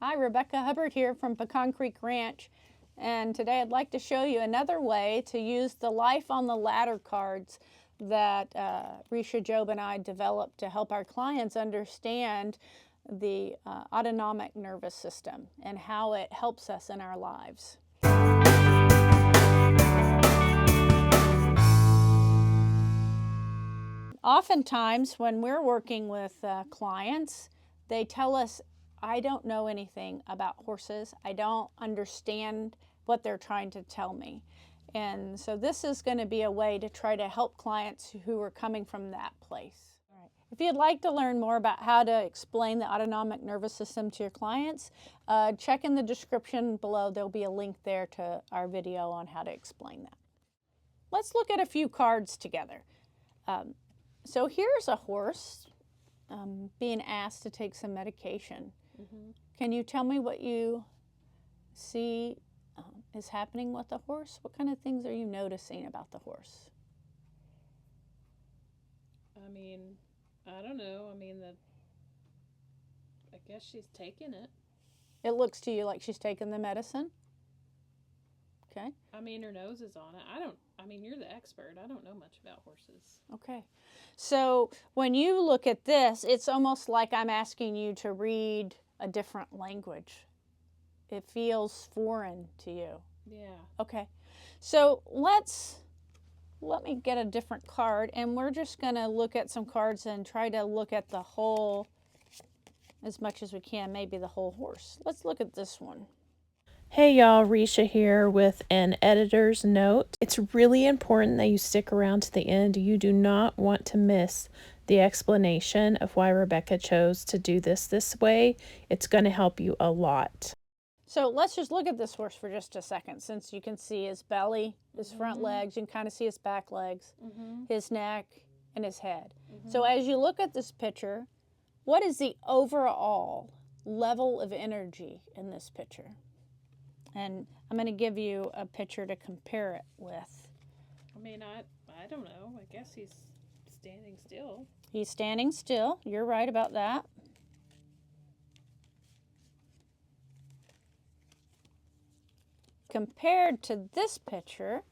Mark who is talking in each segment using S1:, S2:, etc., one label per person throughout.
S1: Hi, Rebecca Hubbard here from Pecan Creek Ranch, and today I'd like to show you another way to use the Life on the Ladder cards that Risha, Job, and I developed to help our clients understand the autonomic nervous system and how it helps us in our lives. Oftentimes when we're working with clients, they tell us, I don't know anything about horses. I don't understand what they're trying to tell me. And so this is going to be a way to try to help clients who are coming from that place. All right. If you'd like to learn more about how to explain the autonomic nervous system to your clients, check in the description below. There'll be a link there to our video on how to explain that. Let's look at a few cards together. So here's a horse being asked to take some medication. Can you tell me what you see is happening with the horse? What kind of things are you noticing about the horse?
S2: I mean, I don't know. I guess she's taking it.
S1: It looks to you like she's taking the medicine? Okay.
S2: I mean, her nose is on it. You're the expert. I don't know much about horses.
S1: Okay. So when you look at this, it's almost like I'm asking you to read a different language. It feels foreign to you.
S2: Yeah.
S1: Okay. So let me get a different card, and we're just going to look at some cards and try to look at the whole, as much as we can, maybe the whole horse. Let's look at this one.
S3: Hey y'all, Risha here with an editor's note. It's really important that you stick around to the end. You do not want to miss the explanation of why Rebecca chose to do this way. It's going to help you a lot.
S1: So let's just look at this horse for just a second, since you can see his belly, his front legs, you can kind of see his back legs, his neck, and his head. So as you look at this picture, what is the overall level of energy in this picture? And I'm going to give you a picture to compare it with.
S2: I don't know. I guess he's standing still.
S1: He's standing still. You're right about that. Compared to this picture.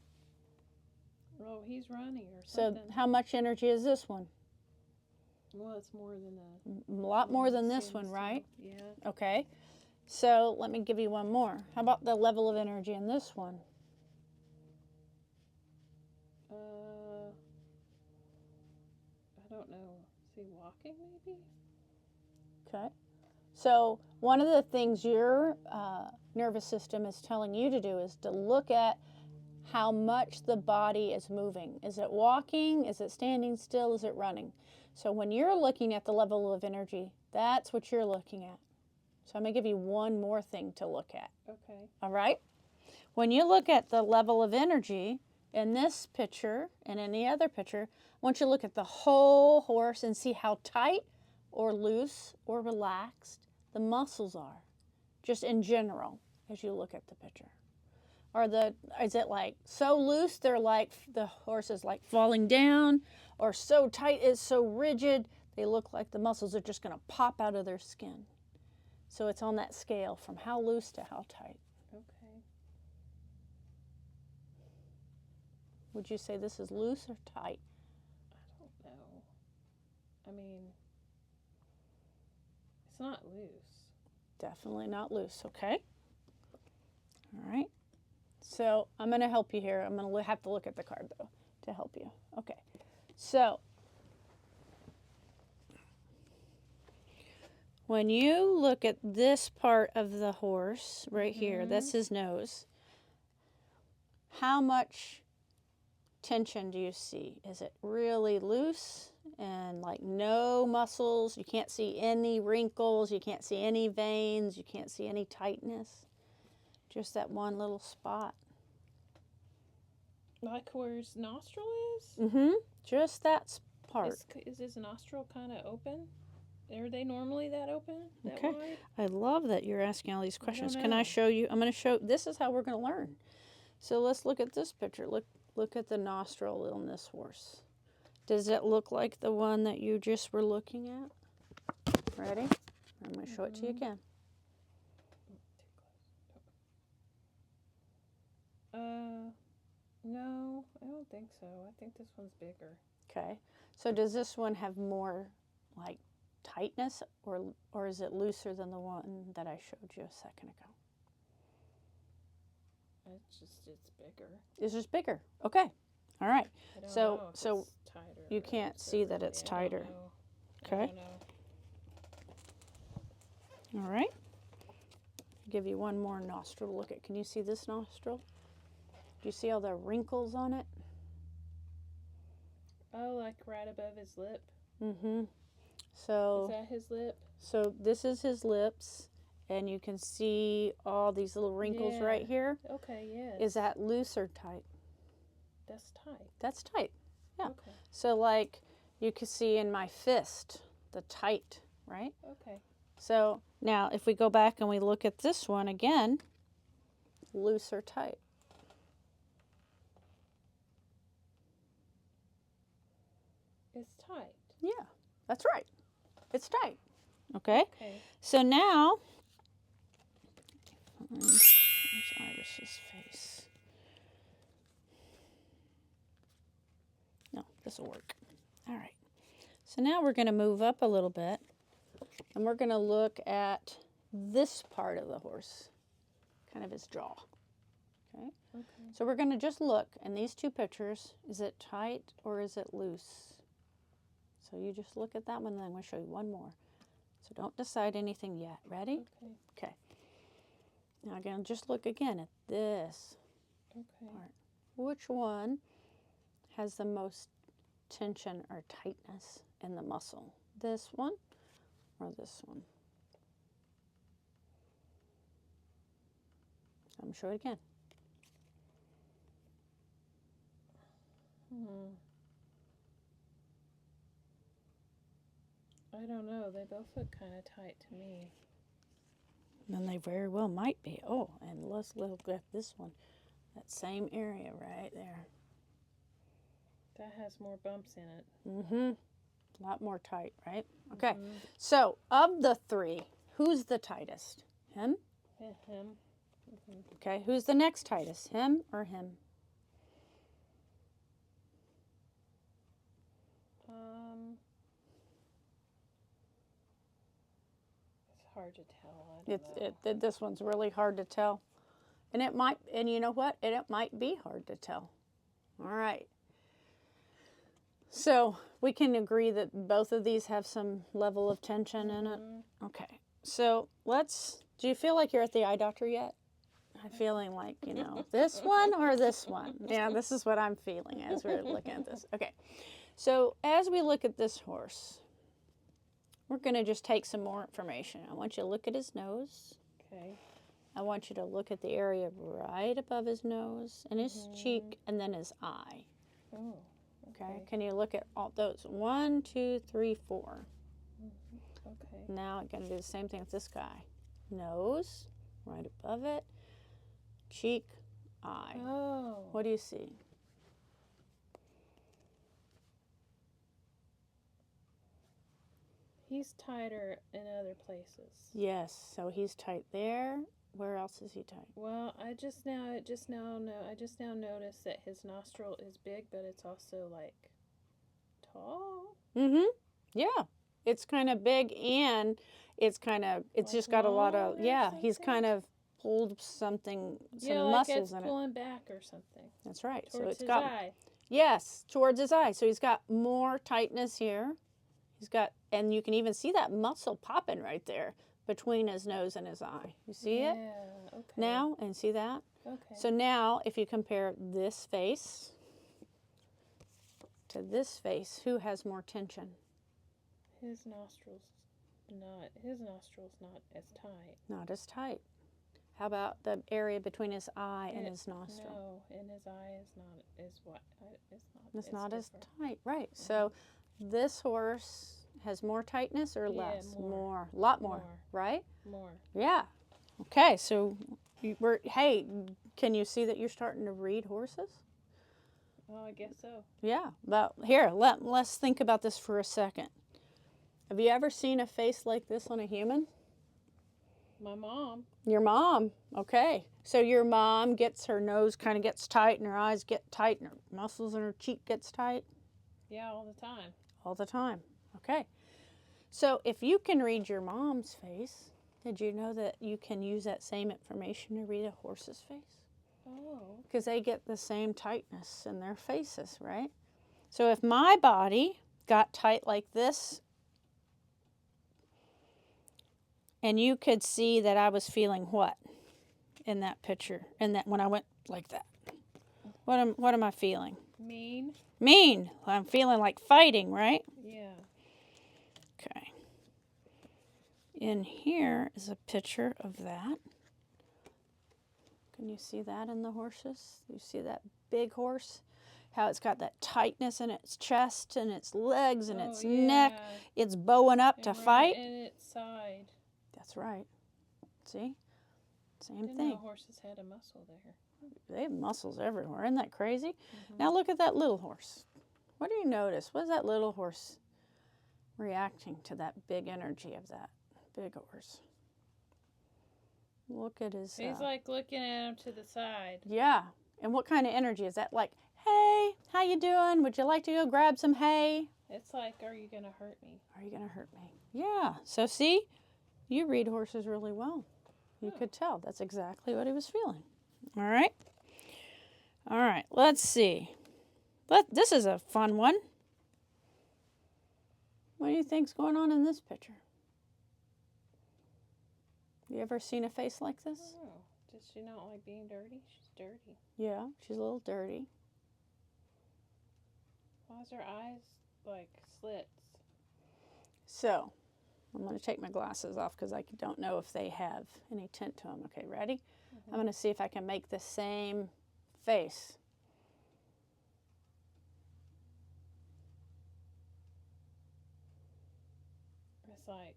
S2: Oh, he's running or
S1: So
S2: something.
S1: how much energy is this one?
S2: Well, it's more than
S1: a lot more than this one, right?
S2: Yeah.
S1: Okay. So let me give you one more. How about the level of energy in this one?
S2: I don't know. Is he walking maybe?
S1: Okay. So one of the things your nervous system is telling you to do is to look at how much the body is moving. Is it walking? Is it standing still? Is it running? So when you're looking at the level of energy, that's what you're looking at. So I'm going to give you one more thing to look at.
S2: Okay.
S1: All right? When you look at the level of energy in this picture and in the other picture, I want you to look at the whole horse and see how tight or loose or relaxed the muscles are, just in general, as you look at the picture. Is it like so loose they're like the horse is like falling down, or so tight it's so rigid they look like the muscles are just going to pop out of their skin? So it's on that scale from how loose to how tight.
S2: Okay.
S1: Would you say this is loose or tight?
S2: I don't know. It's not loose.
S1: Definitely not loose, okay? All right. So I'm going to help you here. I'm going to have to look at the card, though, to help you. Okay. So when you look at this part of the horse right here, that's his nose, how much tension do you see? Is it really loose and like no muscles? You can't see any wrinkles. You can't see any veins. You can't see any tightness. Just that one little spot.
S2: Like where his nostril is?
S1: Mm-hmm. Just that part.
S2: Is his nostril kind of open? Are they normally that open? That
S1: Okay.
S2: wide?
S1: I love that you're asking all these questions. Can I
S2: know.
S1: show you? I'm going to show. This is how we're going to learn. So let's look at this picture. Look at the nostril on this horse. Does it look like the one that you just were looking at? Ready? I'm going to show it to you again.
S2: No, I don't think so. I think this one's bigger.
S1: Okay. So does this one have more like tightness, or is it looser than the one that I showed you a second ago?
S2: It's bigger.
S1: It's just bigger. Okay. All right.
S2: I don't
S1: So-
S2: know if
S1: so
S2: it's tighter
S1: you
S2: or
S1: can't
S2: looser,
S1: see that
S2: really.
S1: it's
S2: I don't
S1: tighter.
S2: know.
S1: Okay.
S2: I don't know.
S1: All right. Give you one more nostril to look at. Can you see this nostril? Do you see all the wrinkles on it?
S2: Oh, like right above his lip.
S1: Mm-hmm.
S2: Is
S1: So
S2: that his lip?
S1: this is his lips, and you can see all these little wrinkles
S2: Yeah.
S1: right here.
S2: Okay, yes.
S1: Is that loose or tight?
S2: That's tight.
S1: That's tight. Yeah.
S2: Okay.
S1: So like you can see in my fist, the tight, right?
S2: Okay.
S1: So now if we go back and we look at this one again, loose or tight?
S2: It's tight.
S1: Yeah, that's right. It's tight. Okay.
S2: Okay.
S1: So now, where's Iris's face? No, this will work. All right. So now we're going to move up a little bit, and we're going to look at this part of the horse, kind of his jaw. Okay.
S2: Okay.
S1: So we're going to just look in these two pictures. Is it tight or is it loose? So you just look at that one, and then I'm going to show you one more. So don't decide anything yet. Ready?
S2: Okay.
S1: Okay. Now again, just look again at this.
S2: Okay.
S1: Part. Which one has the most tension or tightness in the muscle? This one or this one? I'm going to show it again.
S2: I don't know. They both look kind of tight to me.
S1: Then they very well might be. Oh, and let's look at this one. That same area right there.
S2: That has more bumps in it.
S1: Mm-hmm. A lot more tight, right? Okay. So of the three, who's the tightest? Him?
S2: Him.
S1: Okay. Who's the next tightest? Him or him?
S2: It's hard to tell. I don't know.
S1: This one's really hard to tell. And it might, and you know what? It might be hard to tell. All right. So we can agree that both of these have some level of tension in it. Okay. So do you feel like you're at the eye doctor yet? I'm feeling like, this one or this one? Yeah, this is what I'm feeling as we're looking at this. Okay. So as we look at this horse, we're going to just take some more information. I want you to look at his nose.
S2: Okay.
S1: I want you to look at the area right above his nose and his cheek and then his eye.
S2: Oh.
S1: Okay. Can you look at all those? 1, 2, 3, 4.
S2: Okay.
S1: Now I'm going to do the same thing with this guy. Nose, right above it. Cheek, eye.
S2: Oh.
S1: What do you see?
S2: He's tighter in other places.
S1: Yes. So he's tight there. Where else is he tight?
S2: Well, I just now noticed that his nostril is big, but it's also like tall.
S1: Mm-hmm. Yeah. It's kind of big and it's
S2: Like
S1: just got a lot of,
S2: long or
S1: yeah, he's
S2: something?
S1: kind of pulled some
S2: Yeah, like
S1: muscles
S2: it's
S1: in it.
S2: pulling back or something.
S1: That's right.
S2: Towards
S1: So it's
S2: his
S1: got,
S2: eye.
S1: yes, towards his eye. So he's got more tightness here. He's got, and you can even see that muscle popping right there between his nose and his eye. You see it
S2: Yeah, okay.
S1: now? And see that?
S2: Okay.
S1: So now if you compare this face to this face, who has more tension?
S2: His nostrils not as tight.
S1: Not as tight. How about the area between his eye and his nostril?
S2: No, and his eye is not as what
S1: It's not as
S2: different.
S1: tight, right. So this horse has more tightness or
S2: Yeah,
S1: less?
S2: more.
S1: A lot more,
S2: More.
S1: right?
S2: More.
S1: Yeah. Okay, so hey, can you see that you're starting to read horses?
S2: Oh, I guess so.
S1: Yeah, but here, let's think about this for a second. Have you ever seen a face like this on a human?
S2: My mom.
S1: Your mom. Okay. So your mom gets her nose kind of gets tight and her eyes get tight and her muscles in her cheek gets tight?
S2: Yeah, all the time.
S1: All the time. Okay. So if you can read your mom's face, did you know that you can use that same information to read a horse's face?
S2: Oh.
S1: Because they get the same tightness in their faces, right? So if my body got tight like this, and you could see that I was feeling what in that picture, and that when I went like that, what am I feeling?
S2: Mean.
S1: Mean. I'm feeling like fighting, right?
S2: Yeah.
S1: Okay. In here is a picture of that. Can you see that in the horses? You see that big horse? How it's got that tightness in its chest and its legs and its neck. It's bowing up to fight.
S2: And its side.
S1: That's right. See? Same
S2: Didn't
S1: thing.
S2: know horses had a muscle there.
S1: They have muscles everywhere. Isn't that crazy? Now look at that little horse. What do you notice? What is that little horse reacting to that big energy of that big horse? Look at his...
S2: He's like looking at him to the side.
S1: Yeah. And what kind of energy is that? Like, hey, how you doing? Would you like to go grab some hay?
S2: It's like, are you going to hurt me?
S1: Are you going to hurt me? Yeah. So see, you read horses really well. You could tell. That's exactly what he was feeling. All right. All right. Let's see. This is a fun one. What do you think's going on in this picture? You ever seen a face like this?
S2: Oh, does she not like being dirty? She's dirty.
S1: Yeah, she's a little dirty.
S2: Why is her eyes like slits?
S1: So, I'm going to take my glasses off because I don't know if they have any tint to them. Okay, ready? I'm going to see if I can make the same face.
S2: It's like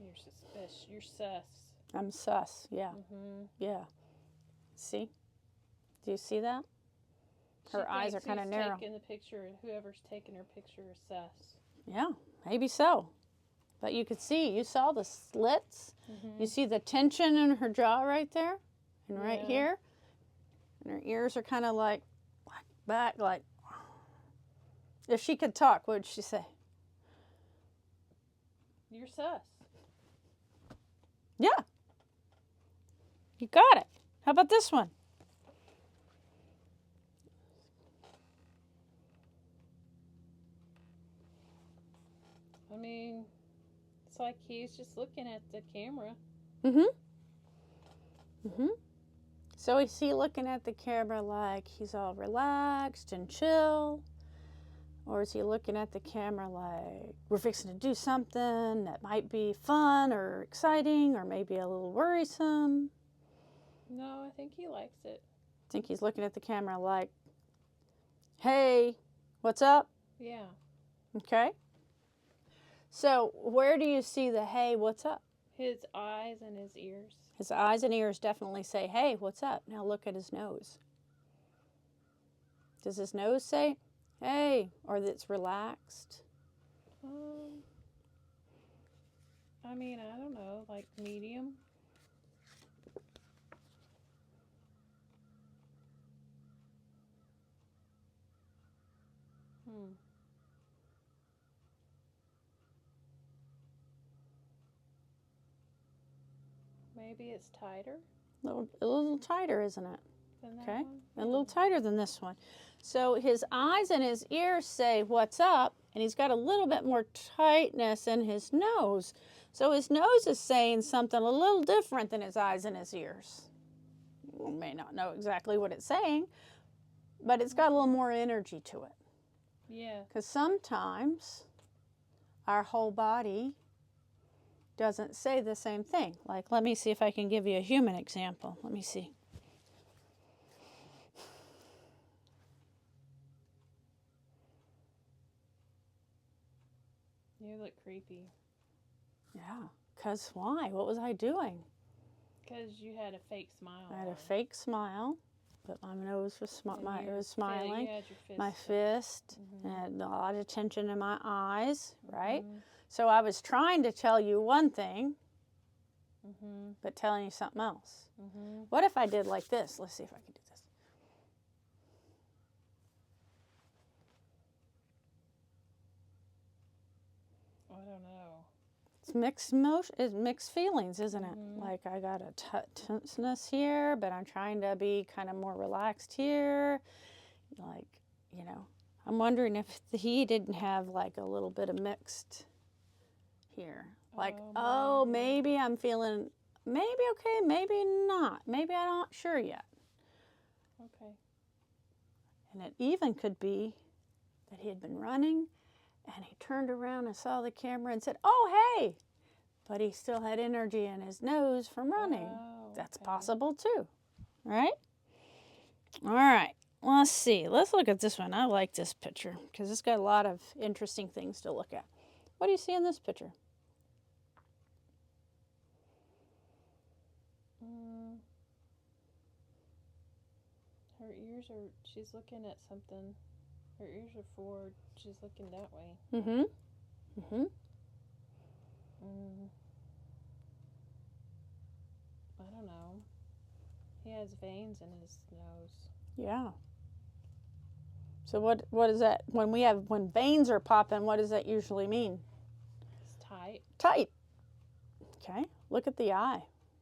S2: you're suspicious. You're sus.
S1: I'm sus, yeah. Yeah. See? Do you see that? Her eyes are kind of narrow.
S2: Taking the picture, whoever's taking her picture is sus.
S1: Yeah, maybe so. But you could see, you saw the slits. You see the tension in her jaw right there and right here. And her ears are kind of like back, like. If she could talk, what would she say?
S2: You're sus.
S1: Yeah. You got it. How about this one?
S2: I mean, it's like he's just looking at the camera.
S1: So is he looking at the camera like he's all relaxed and chill? Or is he looking at the camera like we're fixing to do something that might be fun or exciting or maybe a little worrisome?
S2: No, I think he likes it.
S1: I think he's looking at the camera like, hey, what's up?
S2: Yeah.
S1: Okay. So where do you see the hey, what's up?
S2: His eyes and his ears.
S1: His eyes and ears definitely say, hey, what's up? Now look at his nose. Does his nose say, hey, or that it's relaxed?
S2: I mean, I don't know, like medium. Maybe it's tighter.
S1: A little tighter, isn't it?
S2: Than that
S1: Okay,
S2: one?
S1: a little tighter than this one. So his eyes and his ears say, what's up? And he's got a little bit more tightness in his nose. So his nose is saying something a little different than his eyes and his ears. You may not know exactly what it's saying, but it's got a little more energy to it.
S2: Yeah.
S1: Because sometimes our whole body doesn't say the same thing. Like, let me see if I can give you a human example. Let me see.
S2: You look creepy.
S1: Yeah, because why? What was I doing?
S2: Because you had a fake smile.
S1: I had a fake smile. But my nose was
S2: And
S1: it was
S2: you
S1: smiling.
S2: had your fist
S1: My
S2: up.
S1: fist, and a lot of tension in my eyes, right?
S2: Mhm.
S1: So I was trying to tell you one thing,
S2: Mhm.
S1: but telling you something else.
S2: Mhm.
S1: What if I did like this? Let's see if I can do this.
S2: I don't know.
S1: It's mixed emotion. It's mixed feelings, isn't it?
S2: Mhm.
S1: Like I got a tenseness here, but I'm trying to be kind of more relaxed here. Like, you know, I'm wondering if he didn't have like a little bit of mixed here. Like,
S2: Oh,
S1: maybe I'm feeling maybe okay, maybe not. Maybe I'm not sure yet.
S2: Okay.
S1: And it even could be that he had been running and he turned around and saw the camera and said, "Oh, hey!" But he still had energy in his nose from running.
S2: Oh,
S1: That's
S2: okay.
S1: possible too, right? All right, let's see. Let's look at this one. I like this picture because it's got a lot of interesting things to look at. What do you see in this picture?
S2: Her ears are, she's looking at something. Her ears are forward. She's looking that way.
S1: Mm-hmm. Mm-hmm.
S2: I don't know. He has veins in his nose.
S1: Yeah. So what is that? When veins are popping, what does that usually mean?
S2: It's tight.
S1: Tight. Okay. Look at the eye.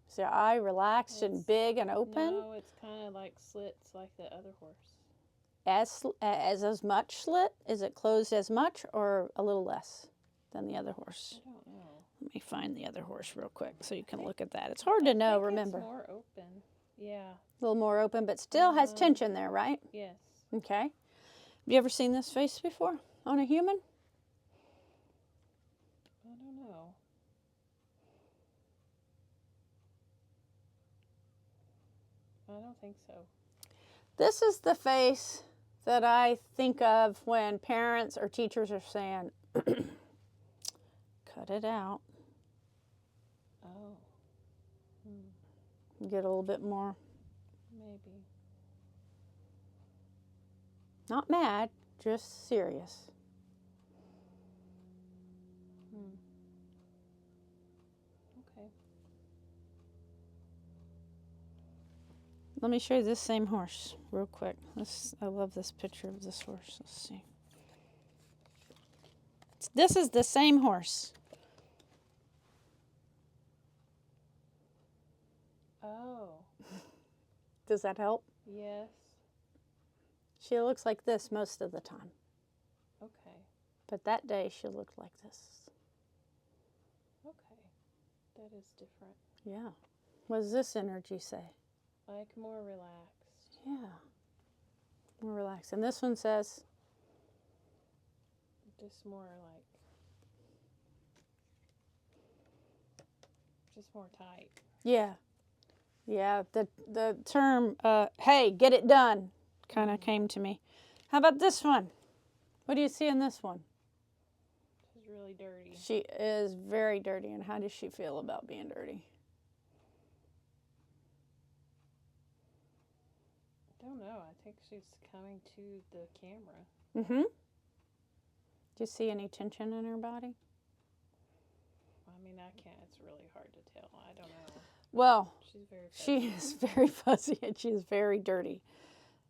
S1: Is the eye relaxed and big and open?
S2: No, it's kind of like slits like the other horse.
S1: As much slit? Is it closed as much or a little less than the other horse?
S2: I don't know.
S1: Let me find the other horse real quick so you can look at that. It's hard to know, remember.
S2: It's more open. Yeah.
S1: A little more open, but still has tension there, right?
S2: Yes.
S1: Okay. Have you ever seen this face before on a human?
S2: I don't know. I don't think so.
S1: This is the face that I think of when parents or teachers are saying, cut it out.
S2: Oh.
S1: Get a little bit more.
S2: Maybe.
S1: Not mad, just serious.
S2: Okay.
S1: Let me show you this same horse real quick. I love this picture of this horse. Let's see. This is the same horse.
S2: Oh.
S1: Does that help?
S2: Yes.
S1: She looks like this most of the time.
S2: Okay.
S1: But that day she looked like this.
S2: Okay. That is different.
S1: Yeah. What does this energy say?
S2: Like more relaxed.
S1: Yeah. More relaxed. And this one says?
S2: Just more like. Just more tight.
S1: Yeah. Yeah. The term, hey, get it done, kind of came to me. How about this one? What do you see in this one?
S2: She's really dirty.
S1: She is very dirty. And how does she feel about being dirty?
S2: I don't know. I think she's coming to the camera.
S1: Mm-hmm. Do you see any tension in her body?
S2: I mean, I can't. It's really hard to tell. I don't know.
S1: Well,
S2: She's very fuzzy.
S1: she is very fuzzy and she is very dirty.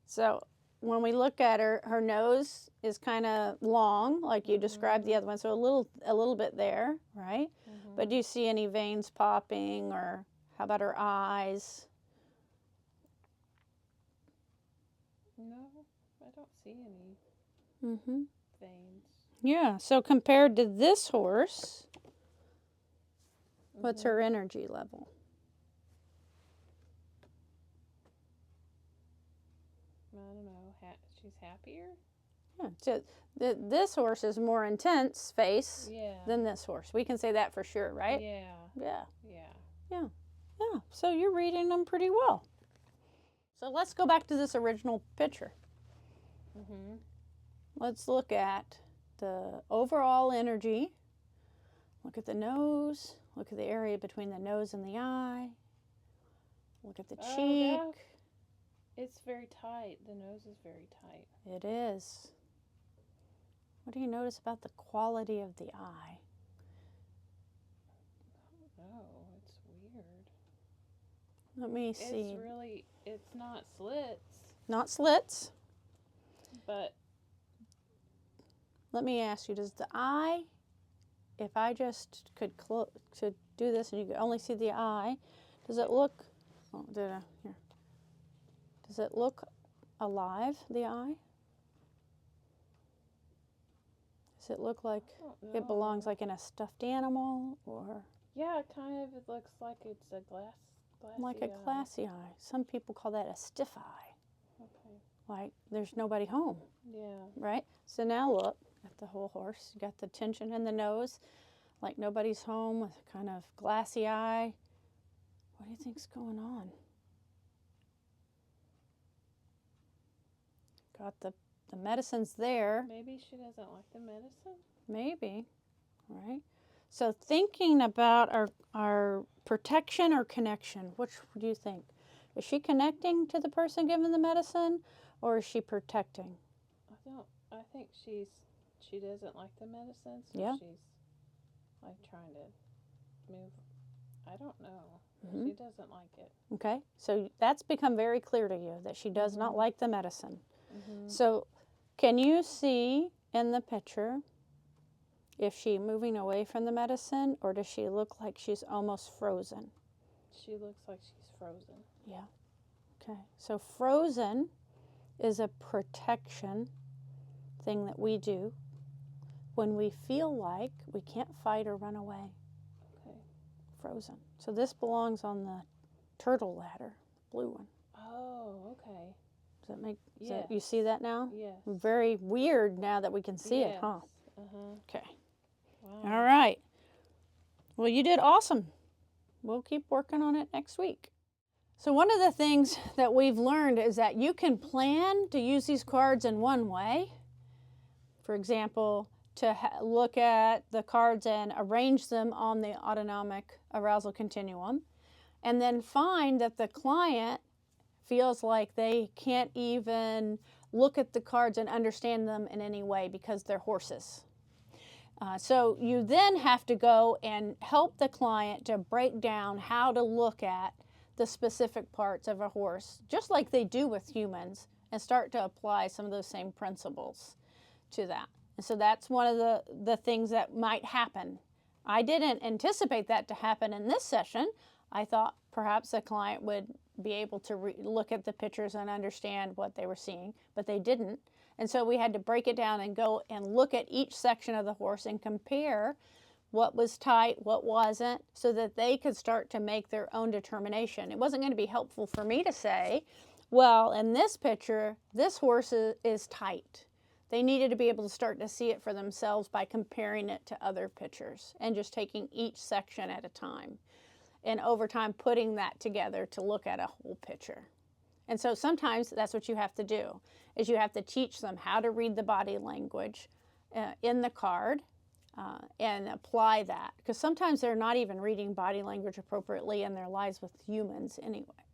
S1: So when we look at her, her nose is kind of long, like you described the other one. So a little bit there, right? But do you see any veins popping, or how about her eyes?
S2: No, I don't see any veins.
S1: Yeah. So compared to this horse, what's her energy level?
S2: I don't know. She's happier?
S1: Yeah. So this horse is more intense face
S2: Yeah.
S1: than this horse. We can say that for sure, right?
S2: Yeah.
S1: Yeah.
S2: Yeah.
S1: Yeah. Yeah. So you're reading them pretty well. So let's go back to this original picture. Let's look at the overall energy. Look at the nose. Look at the area between the nose and the eye. Look at the cheek.
S2: It's very tight. The nose is very tight.
S1: It is. What do you notice about the quality of the eye?
S2: Oh, it's weird.
S1: Let me see.
S2: It's not slits,
S1: Not slits.
S2: but
S1: Let me ask you, does the eye, if I just could do this and you could only see the eye, does it look, here. Does it look alive, the eye? Does it look like it belongs like in a stuffed animal, or?
S2: Yeah, kind of. It looks like it's a glassy
S1: Like a
S2: eye.
S1: glassy eye. Some people call that a stiff eye.
S2: Okay.
S1: Like there's nobody home,
S2: Yeah.
S1: right? So now look at the whole horse. You got the tension in the nose, like nobody's home, with a kind of glassy eye. What do you think's going on? Got the medicine's there.
S2: Maybe she doesn't like the medicine.
S1: Maybe, right? So thinking about our protection or connection, which do you think? Is she connecting to the person given the medicine, or is she protecting?
S2: I think she doesn't like the medicine, so
S1: Yeah.
S2: she's like trying to move. I don't know.
S1: Mhm.
S2: She doesn't like it.
S1: Okay, so that's become very clear to you that she does not like the medicine. So can you see in the picture if she's moving away from the medicine, or does she look like she's almost frozen?
S2: She looks like she's frozen.
S1: Yeah. Okay, so frozen is a protection thing that we do when we feel like we can't fight or run away.
S2: Okay.
S1: Frozen. So this belongs on the turtle ladder, the blue one.
S2: Oh, okay.
S1: Does that make
S2: Yes.
S1: you see that now?
S2: Yes.
S1: Very weird now that we can see it, huh? Okay.
S2: Wow.
S1: All right. Well, you did awesome. We'll keep working on it next week. So one of the things that we've learned is that you can plan to use these cards in one way. For example, to look at the cards and arrange them on the autonomic arousal continuum, and then find that the client feels like they can't even look at the cards and understand them in any way because they're horses. So you then have to go and help the client to break down how to look at the specific parts of a horse, just like they do with humans, and start to apply some of those same principles to that. And so that's one of the things that might happen. I didn't anticipate that to happen in this session. I thought perhaps a client would be able to look at the pictures and understand what they were seeing, but they didn't. And so we had to break it down and go and look at each section of the horse and compare what was tight, what wasn't, so that they could start to make their own determination. It wasn't going to be helpful for me to say, well, in this picture, this horse is tight. They needed to be able to start to see it for themselves by comparing it to other pictures and just taking each section at a time. And over time, putting that together to look at a whole picture. And so sometimes that's what you have to do, is you have to teach them how to read the body language in the card and apply that. Because sometimes they're not even reading body language appropriately in their lives with humans anyway.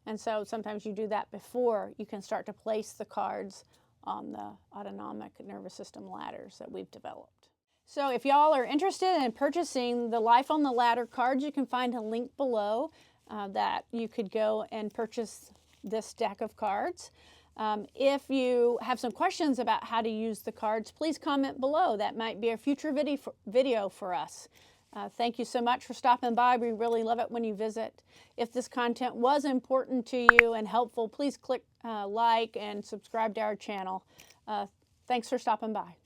S1: And so sometimes you do that before you can start to place the cards on the autonomic nervous system ladders that we've developed. So if y'all are interested in purchasing the Life on the Ladder cards, you can find a link below that you could go and purchase this deck of cards. If you have some questions about how to use the cards, please comment below. That might be a future video for us. Thank you so much for stopping by. We really love it when you visit. If this content was important to you and helpful, please click like and subscribe to our channel. Thanks for stopping by.